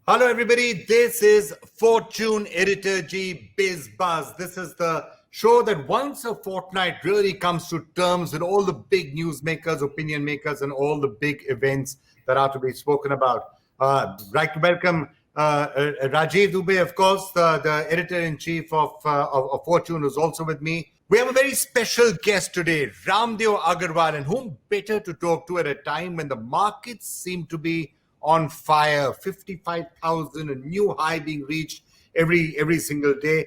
Hello, everybody. This is Fortune Editorji Biz Buzz. This is the show that once a fortnight really comes to terms with all the big newsmakers, opinion makers, and all the big events that are to be spoken about. Like to welcome Rajiv Dubey, of course, the editor-in-chief of Fortune, who's also with me. We have a very special guest today, Raamdeo Agrawal, and whom better to talk to at a time when the markets seem to be on fire. 55,000, a new high being reached every single day.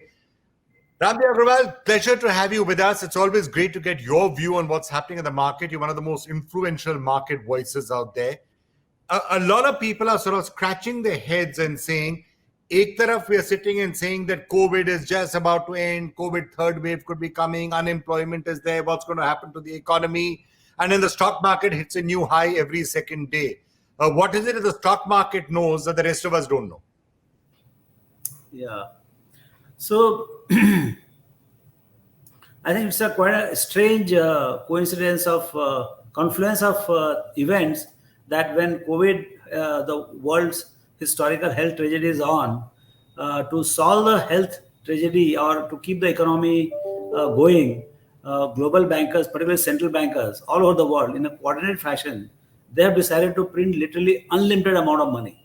Raamdeo Agrawal, pleasure to have you with us. It's always great to get your view on what's happening in the market. You're one of the most influential market voices out there. A lot of people are sort of scratching their heads and saying, ek taraf we are sitting and saying that COVID is just about to end, COVID third wave could be coming, unemployment is there, what's going to happen to the economy? And then the stock market hits a new high every second day. What is it that the stock market knows that the rest of us don't know? Yeah. So I think it's quite a strange coincidence of confluence of events that when COVID, the world's historical health tragedy is on, to solve the health tragedy or to keep the economy going, global bankers, particularly central bankers all over the world in a coordinated fashion, they have decided to print literally unlimited amount of money.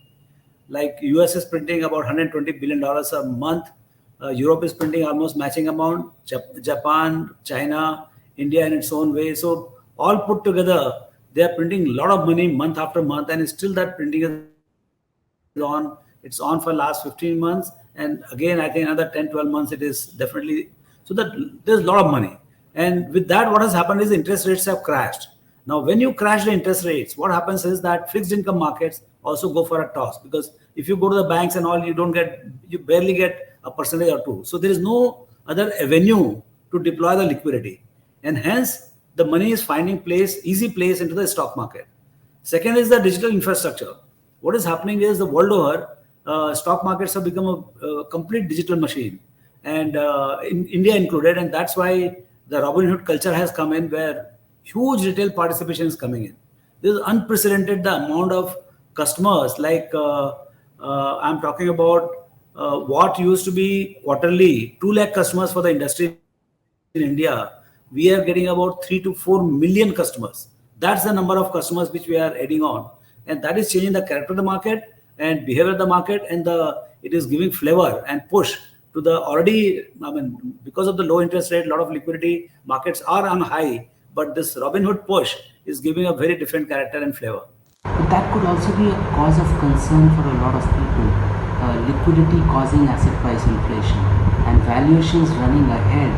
Like US is printing about $120 billion a month. Europe is printing almost matching amount. Japan, China, India in its own way. So all put together, they are printing a lot of money month after month, and still that printing is on. It's on for last 15 months. And again, I think another 10, 12 months, it is definitely. So that there's a lot of money. And with that, what has happened is interest rates have crashed. Now, when you crash the interest rates, what happens is that fixed income markets also go for a toss, because if you go to the banks and all, you barely get a percentage or two. So there is no other avenue to deploy the liquidity. And hence, the money is finding easy place into the stock market. Second is the digital infrastructure. What is happening is the world over, stock markets have become a complete digital machine, and in India included. And that's why the Robinhood culture has come in, where huge retail participation is coming in. This is unprecedented, the amount of customers, like I'm talking about what used to be quarterly 2 lakh customers for the industry in India. We are getting about 3 to 4 million customers. That's the number of customers which we are adding on. And that is changing the character of the market and behavior of the market. And it is giving flavor and push to the already, because of the low interest rate, a lot of liquidity, markets are on high. But this Robinhood push is giving a very different character and flavor. But that could also be a cause of concern for a lot of people. Liquidity causing asset price inflation, and valuations running ahead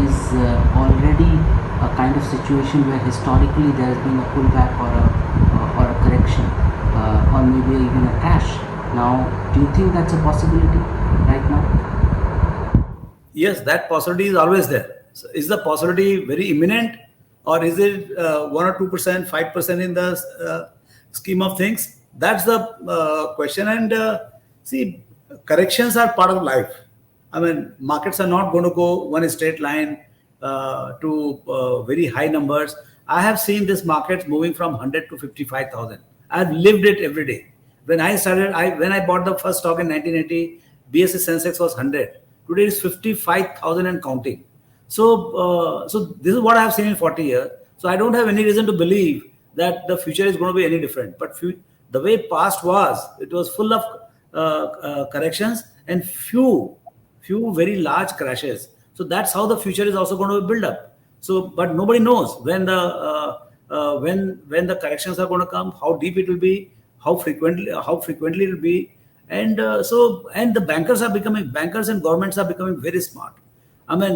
is already a kind of situation where historically there has been a pullback or a correction, or maybe even a crash. Now, do you think that's a possibility right now? Yes, that possibility is always there. So is the possibility very imminent, or is it 1 or 2%, 5% in the scheme of things? That's the question. And see, corrections are part of life. Markets are not going to go one straight line to very high numbers. I have seen this market moving from 100 to 55,000. I've lived it every day. When I bought the first stock in 1980, BSE Sensex was 100. Today it's 55,000 and counting. So this is what I have seen in 40 years. So I don't have any reason to believe that the future is going to be any different. But the way past was, it was full of corrections and few very large crashes. So that's how the future is also going to build up. So, but nobody knows when the corrections are going to come, how deep it will be, how frequently it will be, and the bankers and governments are becoming very smart.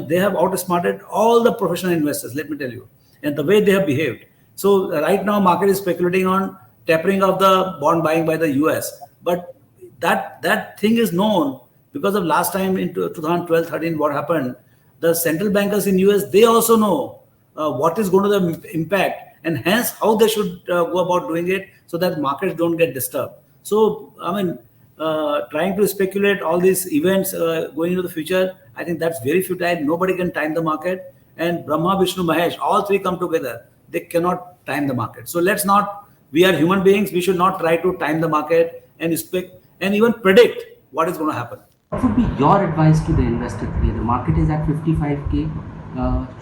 They have outsmarted all the professional investors, let me tell you, and the way they have behaved. So right now, market is speculating on tapering of the bond buying by the US. But that thing is known because of last time in 2012-13, what happened. The central bankers in US, they also know what is going to the impact, and hence how they should go about doing it so that markets don't get disturbed. So, trying to speculate all these events going into the future, I think that's very futile. Nobody can time the market. And Brahma, Vishnu, Mahesh, all three come together. They cannot time the market. So we are human beings. We should not try to time the market and and even predict what is going to happen. What would be your advice to the investor today? The market is at 55K.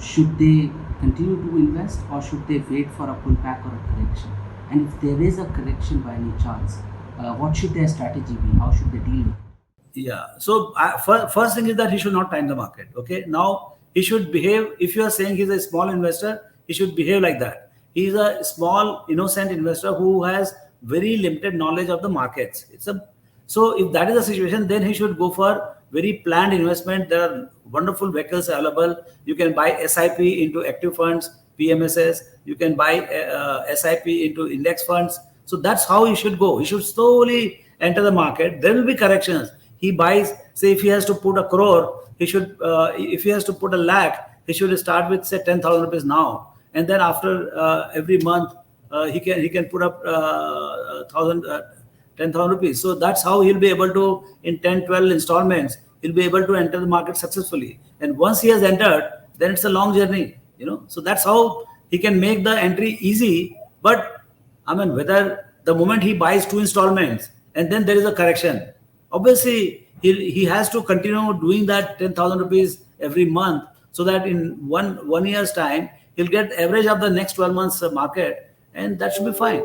Should they continue to invest, or should they wait for a pullback or a correction? And if there is a correction by any chance, what should their strategy be? How should they deal with it? Yeah. So first thing is that he should not time the market. Okay. Now he should behave. If you are saying he's a small investor, he should behave like that. He's a small, innocent investor who has very limited knowledge of the markets. So if that is the situation, then he should go for very planned investment. There are wonderful vehicles available. You can buy SIP into active funds, PMSs. You can buy SIP into index funds. So that's how he should go. He should slowly enter the market. There will be corrections. He buys, say, if he has to put a crore, he should, if he has to put a lakh, he should start with, say, 10,000 rupees now. And then after every month, he can put up 10,000 rupees. So that's how he'll be able to, in 10, 12 installments, he'll be able to enter the market successfully. And once he has entered, then it's a long journey, So that's how he can make the entry easy. But I mean, whether the moment he buys 2 installments and then there is a correction, obviously he has to continue doing that 10,000 rupees every month, so that in one year's time, he'll get average of the next 12 months market, and that should be fine.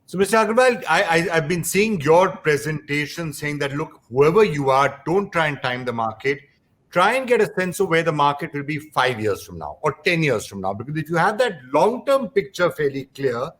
So, Mr. Agrawal, I've been seeing your presentation saying that, look, whoever you are, don't try and time the market. Try and get a sense of where the market will be 5 years from now or 10 years from now. Because if you have that long-term picture fairly clear,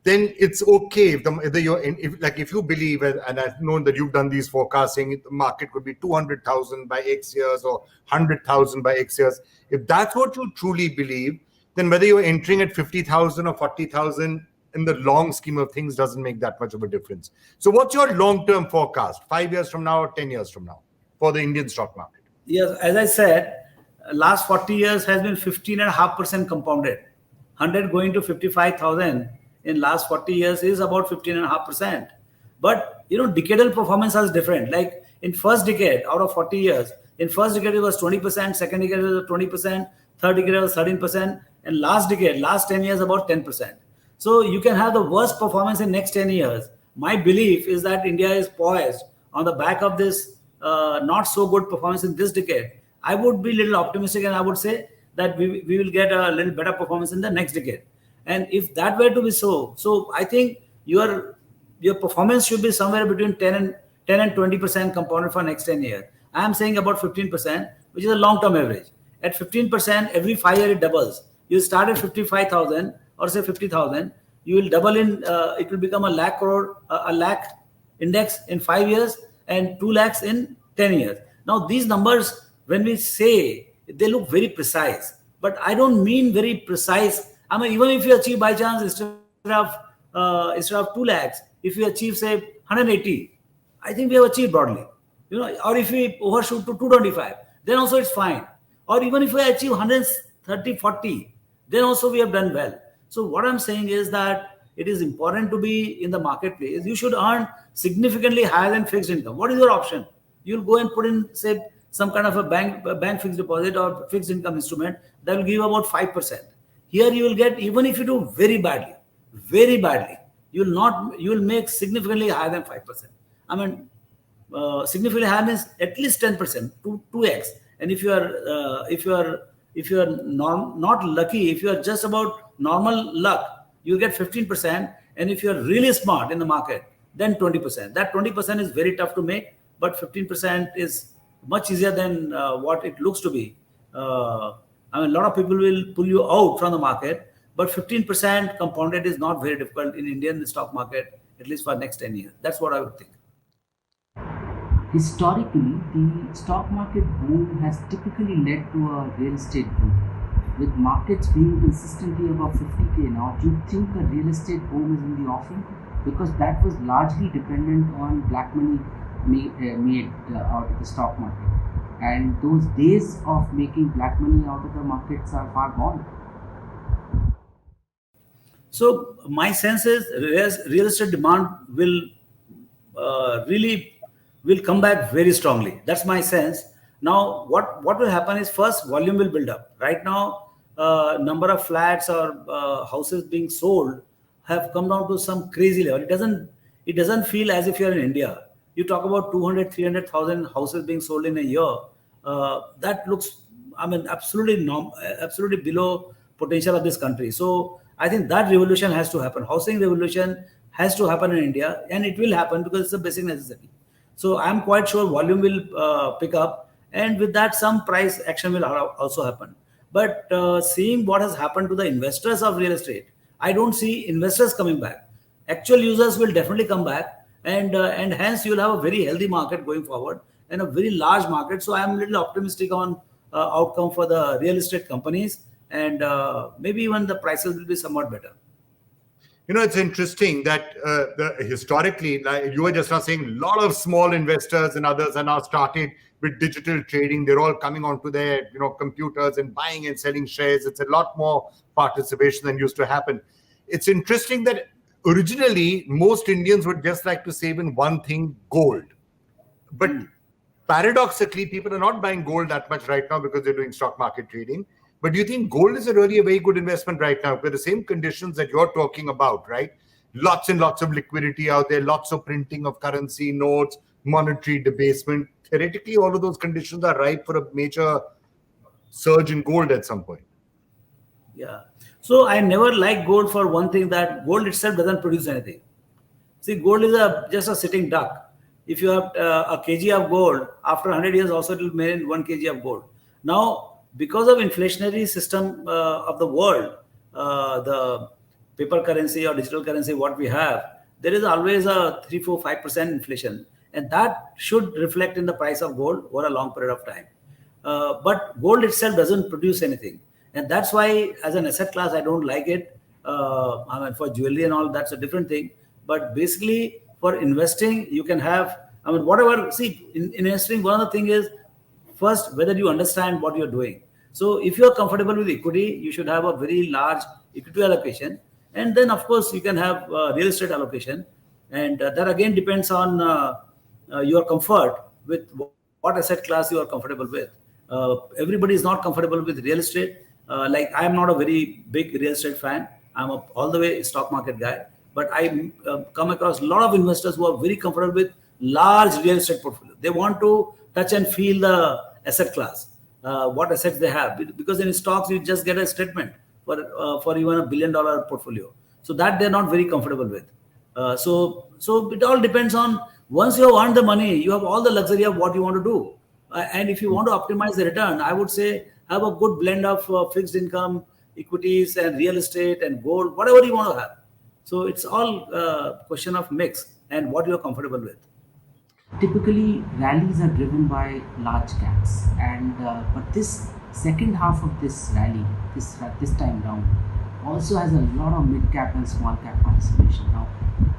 then it's okay. If you believe, and I've known that you've done these forecasting, the market could be 200,000 by X years or 100,000 by X years. If that's what you truly believe, then whether you're entering at 50,000 or 40,000, in the long scheme of things, doesn't make that much of a difference. So what's your long-term forecast, 5 years from now or 10 years from now for the Indian stock market? Yes, as I said, last 40 years has been 15.5% compounded. 100 going to 55,000 in last 40 years is about 15.5%. But, decadal performance is different. Like in first decade, out of 40 years, in first decade it was 20%, second decade it was 20%, third decade it was 13%, and last 10 years, about 10%. So you can have the worst performance in next 10 years. My belief is that India is poised on the back of this not so good performance in this decade. I would be a little optimistic, and I would say that we will get a little better performance in the next decade. And if that were to be so I think your performance should be somewhere between 10 and 20% compounded for next 10 years. I am saying about 15%, which is a long-term average. At 15%, every 5 years it doubles. You start at 55,000 or say 50,000. You will double in. It will become a lakh crore, a lakh index in 5 years, and 2 lakhs in 10 years. Now these numbers, when we say, they look very precise, but I don't mean very precise. I mean, even if you achieve by chance instead of 2 lakhs, if you achieve say 180, I think we have achieved broadly. Or if we overshoot to 225, then also it's fine. Or even if we achieve 130, 40, then also we have done well. So what I'm saying is that it is important to be in the marketplace. You should earn significantly higher than fixed income. What is your option? You'll go and put in, say, some kind of a bank fixed deposit or fixed income instrument that will give about 5%. Here you will get, even if you do very badly, you will make significantly higher than 5%. I mean, significantly higher means at least 10%, 2x. And if you are not lucky, if you are just about normal luck, you get 15%. And if you are really smart in the market, then 20%. That 20% is very tough to make, but 15% is much easier than what it looks to be. A lot of people will pull you out from the market, but 15% compounded is not very difficult in Indian stock market, at least for next 10 years. That's what I would think. Historically, the stock market boom has typically led to a real estate boom. With markets being consistently above 50K now, do you think a real estate boom is in the offing? Because that was largely dependent on black money made out of the stock market. And those days of making black money out of the markets are far gone. So my sense is real estate demand will come back very strongly. That's my sense. Now, what will happen is, first, volume will build up. Right now, number of flats or houses being sold have come down to some crazy level. it doesn't feel as if you're in India. You talk about 200, 300,000 houses being sold in a year. That looks, absolutely below potential of this country. So I think that revolution has to happen. Housing revolution has to happen in India, and it will happen because it's a basic necessity. So I'm quite sure volume will pick up, and with that, some price action will also happen. But seeing what has happened to the investors of real estate, I don't see investors coming back. Actual users will definitely come back, and hence you'll have a very healthy market going forward and a very large market. So I'm a little optimistic on outcome for the real estate companies, and maybe even the prices will be somewhat better. It's interesting that historically, like you were just now saying, a lot of small investors and others are now started with digital trading. They're all coming onto their computers and buying and selling shares. It's a lot more participation than used to happen. It's interesting that originally most Indians would just like to save in one thing, gold. But paradoxically, people are not buying gold that much right now because they're doing stock market trading. But do you think gold is really a very good investment right now with the same conditions that you're talking about, right? Lots and lots of liquidity out there, lots of printing of currency, notes, monetary debasement. Theoretically, all of those conditions are ripe for a major surge in gold at some point. Yeah. So I never liked gold for one thing, that gold itself doesn't produce anything. See, gold is just a sitting duck. If you have a kg of gold, after 100 years also it will remain 1 kg of gold. Now, because of inflationary system of the world, the paper currency or digital currency, what we have, there is always a 3, 4, 5% inflation. And that should reflect in the price of gold over a long period of time. But gold itself doesn't produce anything. And that's why as an asset class, I don't like it. For jewelry and all, that's a different thing. But basically for investing, you can have, whatever, see, in investing, one of the things is, first, whether you understand what you're doing. So if you're comfortable with equity, you should have a very large equity allocation. And then, of course, you can have real estate allocation. And that again depends on your comfort with what asset class you are comfortable with. Everybody is not comfortable with real estate. Like I am not a very big real estate fan. I'm all the way stock market guy. But I come across a lot of investors who are very comfortable with large real estate portfolio. They want to touch and feel the asset class, what assets they have, because in stocks you just get a statement for even $1 billion portfolio. So that they're not very comfortable with. So it all depends on, once you have earned the money, you have all the luxury of what you want to do. And if you want to optimize the return, I would say have a good blend of fixed income, equities and real estate and gold, whatever you want to have. So it's all a question of mix and what you're comfortable with. Typically, rallies are driven by large caps, and but this second half of this rally, this time round, also has a lot of mid cap and small cap participation. Now,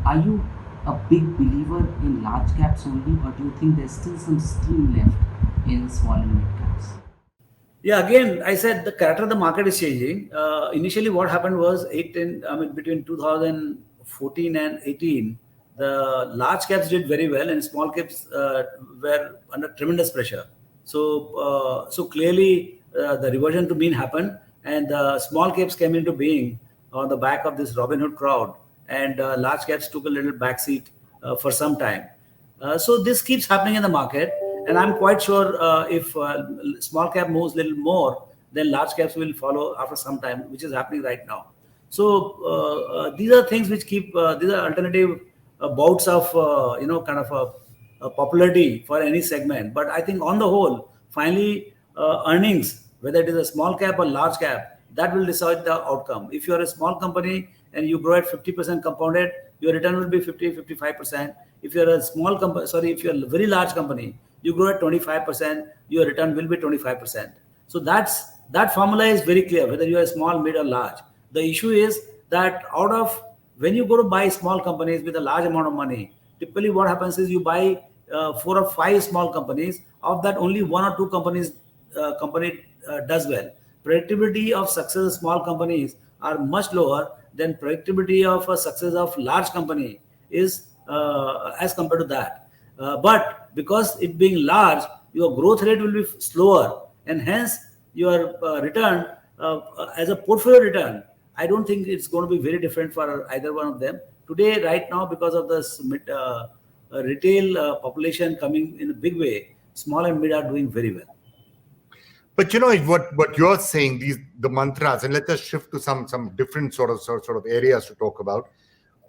are you a big believer in large caps only, or do you think there's still some steam left in small and mid caps? Yeah, again, I said the character of the market is changing. Initially, what happened was between 2014 and 18. The large caps did very well, and small caps were under tremendous pressure. So clearly, the reversion to mean happened, and the small caps came into being on the back of this Robin Hood crowd, and large caps took a little backseat for some time. So this keeps happening in the market, and I'm quite sure if small cap moves a little more, then large caps will follow after some time, which is happening right now. So these are things which keep these are alternative bouts of kind of a popularity for any segment. But I think on the whole, finally earnings, whether it is a small cap or large cap, that will decide the outcome. If you are a small company and you grow at 50% compounded, your return will be 50-55%. If you're a small company, if you're a very large company, you grow at 25%, your return will be 25%. So that formula is very clear, whether you are small, mid or large. The issue is that when you go to buy small companies with a large amount of money, typically what happens is you buy 4 or 5 small companies. Of that, only 1 or 2 company does well. Predictability of success of small companies are much lower than predictability of a success of large company is as compared to that. But because it being large, your growth rate will be slower, and hence your return as a portfolio return I don't think it's going to be very different for either one of them. Today, right now, because of this retail population coming in a big way, small and mid are doing very well. But what you're saying, the mantras, and let us shift to some different sort of areas to talk about.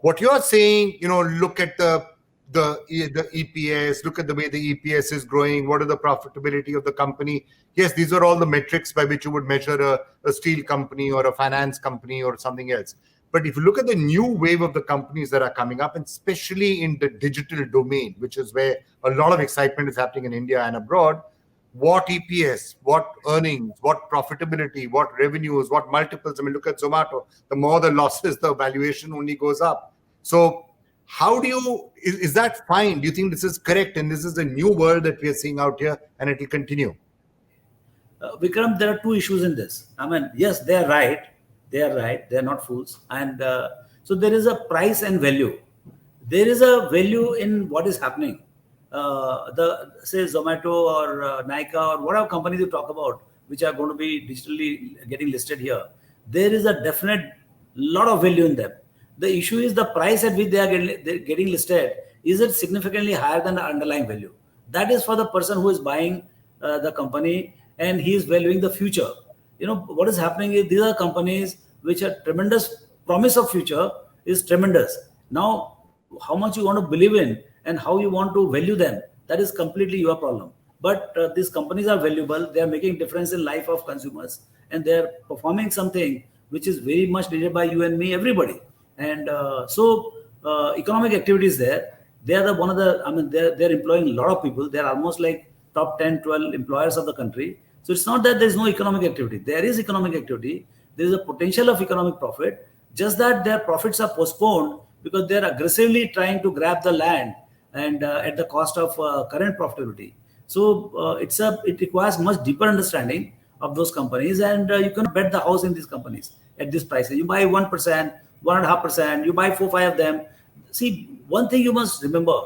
What you're saying, look at the EPS, look at the way the EPS is growing. What are the profitability of the company? Yes, these are all the metrics by which you would measure a steel company or a finance company or something else. But if you look at the new wave of the companies that are coming up, and especially in the digital domain, which is where a lot of excitement is happening in India and abroad, what EPS, what earnings, what profitability, what revenues, what multiples. I mean, look at Zomato. The more the losses, the valuation only goes up. So how is that fine? Do you think this is correct? And this is a new world that we are seeing out here, and it will continue? Vikram, there are two issues in this. I mean, yes, they are right. They are right. They are not fools. And so there is a price and value. There is a value in what is happening. Say Zomato or Nykaa or whatever companies you talk about, which are going to be digitally getting listed here, there is a definite lot of value in them. The issue is the price at which they are getting listed. Is it significantly higher than the underlying value? That is for the person who is buying the company, and he is valuing the future. What is happening is these are companies which are tremendous promise of future is tremendous. Now, how much you want to believe in and how you want to value them, that is completely your problem. But these companies are valuable. They are making difference in life of consumers, and they are performing something which is very much needed by you and me, everybody. And so economic activity is there. They are they're employing a lot of people. They're almost like top 10, 12 employers of the country. So it's not that there's no economic activity. There is economic activity. There is a potential of economic profit. Just that their profits are postponed because they're aggressively trying to grab the land and at the cost of current profitability. So it requires much deeper understanding of those companies, and you can bet the house in these companies at this price. You buy 1%, 1.5%, you buy 4-5 of them. See, one thing you must remember,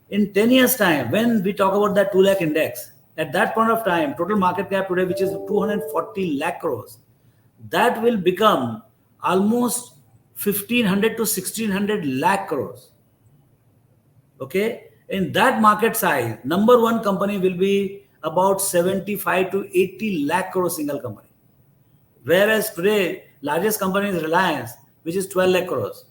in 10 years time, when we talk about that 2 lakh index, at that point of time, total market cap today, which is 240 lakh crores, that will become almost 1500 to 1600 lakh crores. Okay, in that market size, number one company will be about 75 to 80 lakh crore single company. Whereas today, largest company is Reliance, which is 12 lakh crores.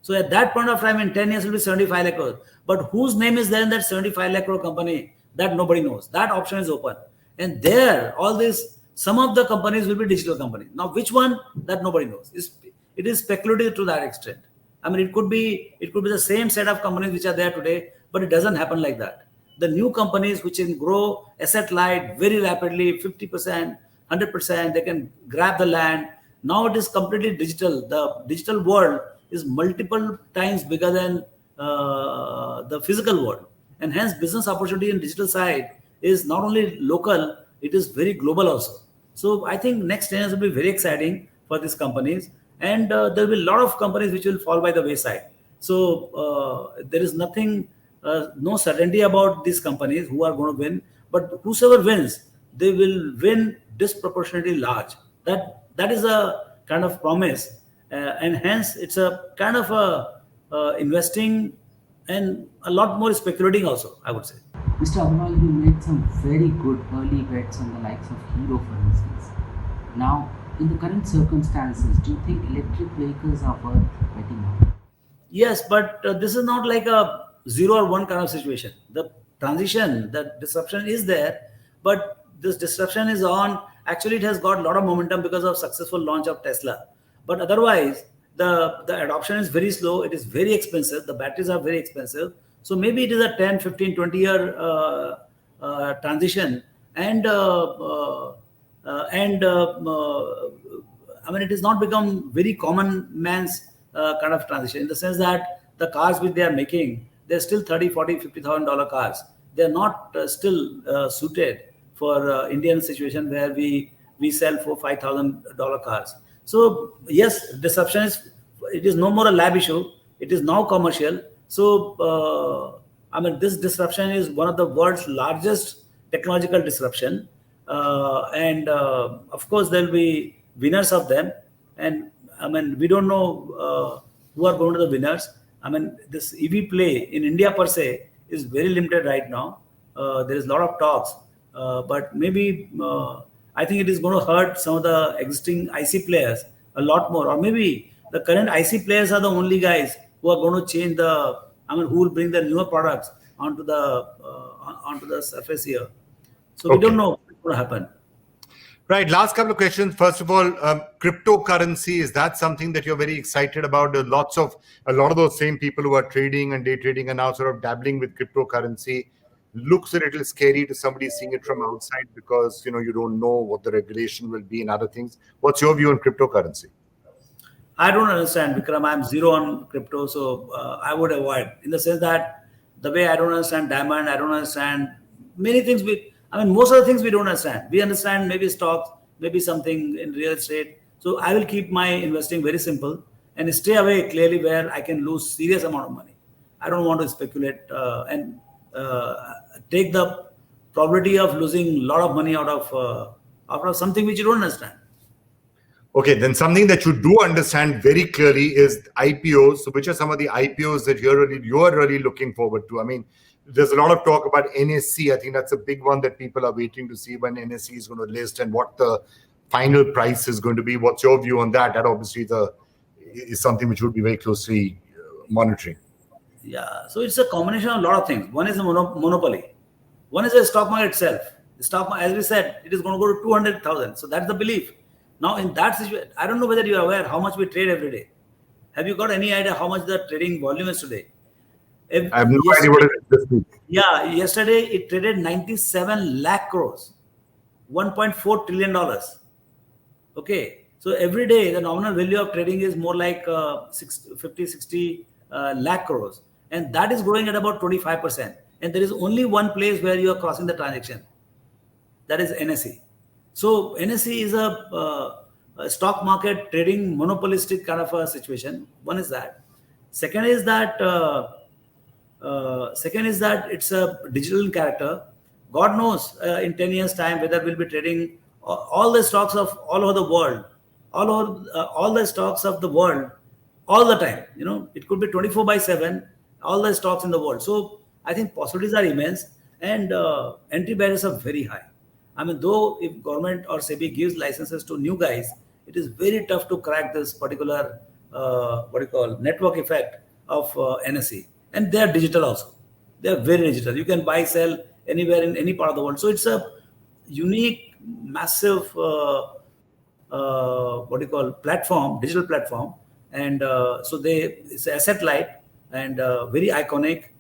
So at that point of time, in 10 years, it will be 75 lakh crores. But whose name is there in that 75 lakh crore company? That nobody knows. That option is open. And there, some of the companies will be digital companies. Now, which one? That nobody knows. It is speculative to that extent. I mean, it could be the same set of companies which are there today, but it doesn't happen like that. The new companies which can grow asset light very rapidly, 50%, 100%, they can grab the land. Now it is completely digital. The digital world is multiple times bigger than the physical world. And hence business opportunity in digital side is not only local, it is very global also. So I think next 10 years will be very exciting for these companies. And there will be a lot of companies which will fall by the wayside. So there is nothing, no certainty about these companies who are going to win. But whosoever wins, they will win disproportionately large. That is a kind of promise. And hence it's a kind of a investing and a lot more speculating also, I would say. Mr. Agrawal, you made some very good early bets on the likes of Hero, for instance. Now, in the current circumstances, do you think electric vehicles are worth betting on? Yes, but this is not like a 0 or 1 kind of situation. The transition, the disruption is there, but this disruption is on. Actually, it has got a lot of momentum because of successful launch of Tesla. But otherwise, the adoption is very slow. It is very expensive. The batteries are very expensive. So maybe it is a 10, 15, 20 year transition. And I mean, it has not become very common man's kind of transition, in the sense that the cars which they are making, they're still $30,000, $40,000, $50,000 cars. They're not still suited for Indian situation where we sell $4,000, $5,000 cars. So yes, disruption it is no more a lab issue. It is now commercial. So I mean, this disruption is one of the world's largest technological disruption. And of course, there will be winners of them. And I mean, we don't know who are going to the winners. I mean, this EV play in India per se is very limited right now. There is a lot of talks, but maybe I think it is going to hurt some of the existing IC players a lot more, or maybe the current IC players are the only guys who are going to change the. I mean, who will bring the newer products onto the surface here. So we don't know what's going to happen. Right. Last couple of questions. First of all, cryptocurrency, is that something that you're very excited about? There are a lot of those same people who are trading and day trading are now sort of dabbling with cryptocurrency. Looks a little scary to somebody seeing it from outside because, you don't know what the regulation will be and other things. What's your view on cryptocurrency? I don't understand, Vikram. I'm zero on crypto, so I would avoid. In the sense that the way I don't understand diamond, I don't understand many things. Most of the things we don't understand. We understand maybe stocks, maybe something in real estate. So I will keep my investing very simple and stay away clearly where I can lose serious amount of money. I don't want to speculate and take the probability of losing a lot of money out of something which you don't understand. Okay, then something that you do understand very clearly is IPOs. So which are some of the IPOs that you're really looking forward to? I mean, there's a lot of talk about NSE. I think that's a big one that people are waiting to see when NSE is going to list and what the final price is going to be. What's your view on that? That obviously is something which would be very closely monitoring. Yeah, so it's a combination of a lot of things. One is a monopoly. One is the stock market itself. The stock market, as we said, it is going to go to 200,000. So that's the belief. Now, in that situation, I don't know whether you are aware how much we trade every day. Have you got any idea how much the trading volume is today? I have no idea what it is this week. Yeah, yesterday it traded 97 lakh crores, $1.4 trillion. Okay, so every day the nominal value of trading is more like 60 lakh crores, and that is growing at about 25%. And there is only one place where you are crossing the transaction, that is NSE. So NSE is a stock market trading monopolistic kind of a situation. One is that. Second is that it's a digital in character. God knows in 10 years' time whether we'll be trading all the stocks of all over the world, all the stocks of the world, all the time. It could be 24/7, all the stocks in the world. So I think possibilities are immense and entry barriers are very high. I mean, though if government or SEBI gives licenses to new guys, it is very tough to crack this particular network effect of NSE. And they are digital also. They are very digital. You can buy, sell anywhere in any part of the world. So it's a unique, massive, platform, digital platform. And it's asset light and very iconic.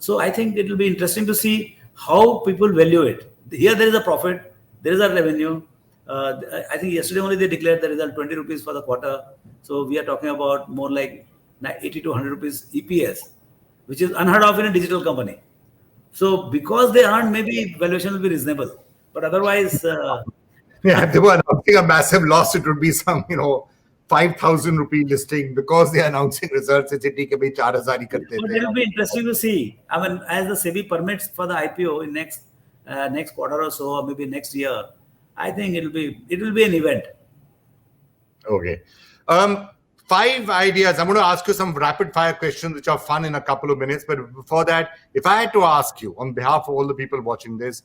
So I think it will be interesting to see how people value it. Here there is a profit, there is a revenue. I think yesterday only they declared the result 20 rupees for the quarter. So we are talking about more like 80 to 100 rupees EPS, which is unheard of in a digital company. So because they earn, maybe valuation will be reasonable. But otherwise... if they were announcing a massive loss, it would be some, 5,000 rupee listing because they are announcing results. But it will be interesting to see. I mean, as the SEBI permits for the IPO in next quarter or so, or maybe next year, I think it will be an event. Okay. 5 ideas. I'm going to ask you some rapid fire questions which are fun in a couple of minutes. But before that, if I had to ask you on behalf of all the people watching this,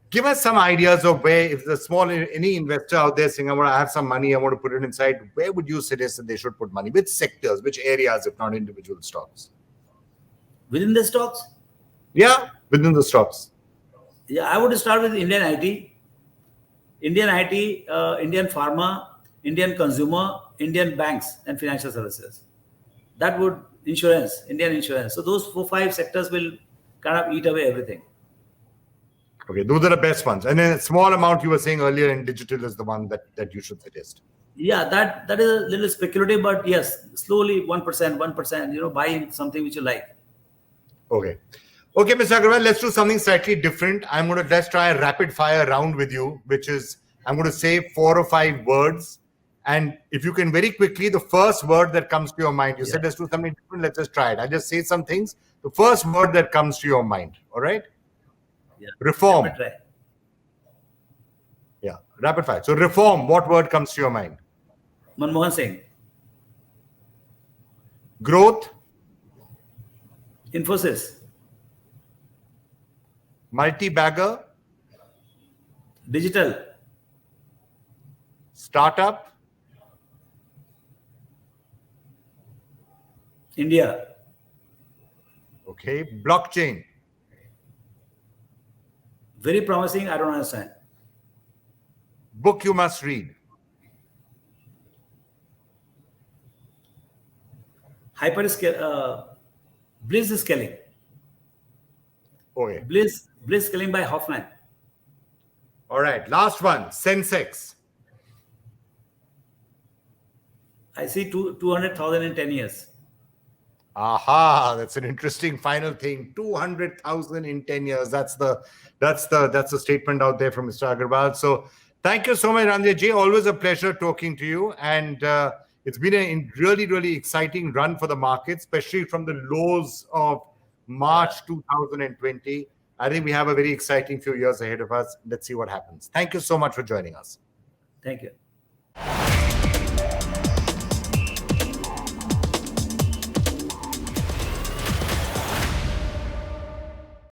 give us some ideas of where, if there's any investor out there saying, I want to have some money, I want to put it inside, where would you suggest that they should put money? Which sectors, which areas, if not individual stocks? Within the stocks? Yeah, within the stocks. Yeah, I would start with Indian IT, Indian pharma, Indian consumer, Indian banks and financial services. That would Indian insurance. So those 4-5 sectors will kind of eat away everything. Okay, those are the best ones. And then a small amount you were saying earlier in digital is the one that you should suggest. Yeah, that is a little speculative, but yes, slowly 1%, buy something which you like. Okay, Mr. Agrawal, let's do something slightly different. Let's try a rapid fire round with you, which is, I'm going to say 4 or 5 words. And if you can very quickly, the first word that comes to your mind, you said let's do something different, let's just try it. I'll just say some things. The first word that comes to your mind, all right? Yeah. Reform. Yeah, rapid fire. So reform, what word comes to your mind? Manmohan Singh. Growth, Infosys. multi-bagger, Digital. startup, India. okay, blockchain, Very promising. I don't understand. book you must read, Hyperscale. Bliss scaling. okay. Bliss scaling by Hoffman. All right, last one, Sensex. I see 200,000 in 10 years. Aha, that's an interesting final thing. 200,000 in 10 years. That's the statement out there from Mr. Agrawal. So thank you so much, Raamdeo ji. Always a pleasure talking to you. And it's been a really, really exciting run for the market, especially from the lows of March 2020. I think we have a very exciting few years ahead of us. Let's see what happens. Thank you so much for joining us. Thank you.